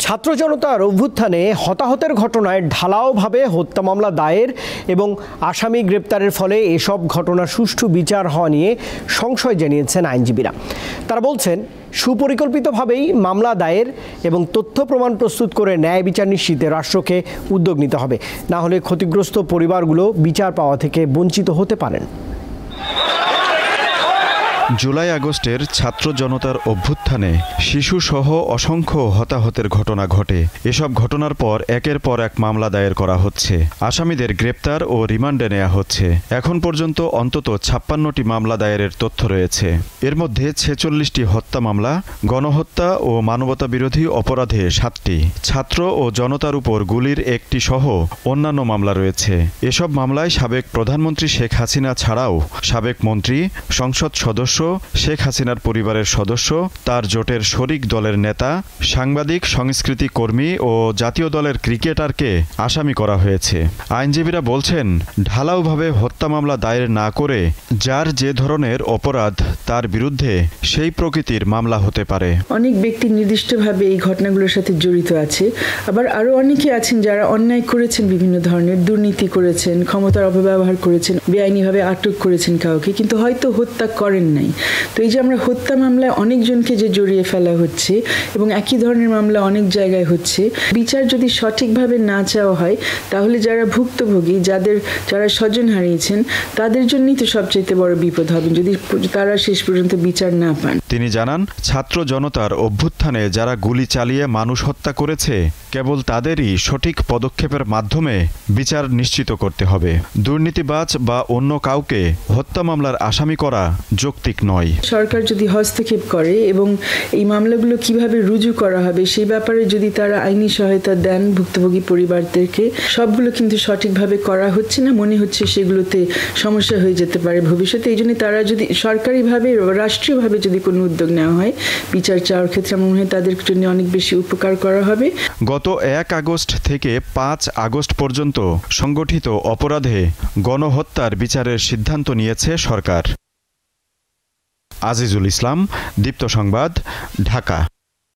ছাত্র জনতার অভ্যুত্থানে হতাহতের ঘটনায় ঢালাওভাবে হত্যা মামলা দায়ের এবং আসামি গ্রেপ্তারের ফলে এসব ঘটনার সুষ্ঠু বিচার হওয়া নিয়ে সংশয় জানিয়েছেন আইনজীবীরা। তারা বলছেন, সুপরিকল্পিতভাবেই মামলা দায়ের এবং তথ্য প্রমাণ প্রস্তুত করে ন্যায় বিচার নিশ্চিতে রাষ্ট্রকে উদ্যোগ নিতে হবে, না হলে ক্ষতিগ্রস্ত পরিবারগুলো বিচার পাওয়া থেকে বঞ্চিত হতে পারেন। জুলাই আগস্টের ছাত্র জনতার অভ্যুত্থানে শিশুসহ অসংখ্য হতাহতের ঘটনা ঘটে। এসব ঘটনার পর একের পর এক মামলা দায়ের করা হচ্ছে, আসামিদের গ্রেপ্তার ও রিমান্ডে নেওয়া হচ্ছে। এখন পর্যন্ত অন্তত 56টি মামলা দায়েরের তথ্য রয়েছে। এর মধ্যে 46টি হত্যা মামলা, গণহত্যা ও মানবতাবিরোধী অপরাধে 7টি, ছাত্র ও জনতার উপর গুলির 1টি সহ অন্যান্য মামলা রয়েছে। এসব মামলায় সাবেক প্রধানমন্ত্রী শেখ হাসিনা ছাড়াও সাবেক মন্ত্রী, সংসদ সদস্য, শেখ হাসিনার পরিবারের সদস্য, তার জোটের শরিক দলের নেতা, সাংবাদিক, সংস্কৃতি কর্মী ও জাতীয় দলের ক্রিকেটারকে আসামি করা হয়েছে। আইনজীবীরা বলছেন, ঢালাওভাবে হত্যা মামলা দায়ের না করে যার যে ধরনের অপরাধ তার বিরুদ্ধে সেই প্রকৃতির মামলা হতে পারে। অনেক ব্যক্তি নির্দিষ্টভাবে এই ঘটনাগুলোর সাথে জড়িত আছে, আবার আরো অনেকে আছেন যারা অন্যায় করেছেন, বিভিন্ন ধরনের দুর্নীতি করেছেন, ক্ষমতার অপব্যবহার করেছেন, বেআইনিভাবে আটক করেছেন কাউকে, কিন্তু হয়তো হত্যা করেন নাই। তো এই যে আমরা হত্যা মামলায় অনেকজনকে যে জড়িয়ে ফেলা হচ্ছে এবং একই ধরনের মামলা অনেক জায়গায় হচ্ছে, বিচার যদি সঠিকভাবে না চাওয়া হয় তাহলে যারা ভুক্তভোগী, যারা স্বজন হারিয়েছেন, তাদের জন্যই তো সবচেয়ে বড় বিপদ হবে যদি তারা শেষ পর্যন্ত বিচার না পান। তিনি জানান, ছাত্র জনতার অভ্যুত্থানে যারা গুলি চালিয়ে মানুষ হত্যা করেছে, কেবল তাদেরই সঠিক পদক্ষেপের মাধ্যমে বিচার নিশ্চিত করতে হবে। দুর্নীতিবাজ বা অন্য কাউকে হত্যা মামলার আসামি করা যৌক্তিক নয়। সরকার যদি হস্তক্ষেপ করে এবং এই মামলাগুলো কিভাবে রুজু করা হবে সেই ব্যাপারে যদি তারা আইনি সহায়তা দেন ভুক্তভোগী পরিবারদেরকে, সবগুলো কিন্তু সঠিকভাবে করা হচ্ছে না, মনে হচ্ছে সেগুলোতে সমস্যা হয়ে যেতে পারে ভবিষ্যতে। এই জন্য তারা যদি সরকারিভাবে, রাষ্ট্রীয়ভাবে যদি কোনো উদ্যোগ নেওয়া হয় বিচার চাওয়ার ক্ষেত্রে, মনে হয় তাদের জন্য অনেক বেশি উপকার করা হবে। গত 1 আগস্ট থেকে 5 আগস্ট পর্যন্ত সংগঠিত অপরাধে গণহত্যার বিচারের সিদ্ধান্ত নিয়েছে সরকার। আজিজুল ইসলাম, দীপ্ত সংবাদ, ঢাকা।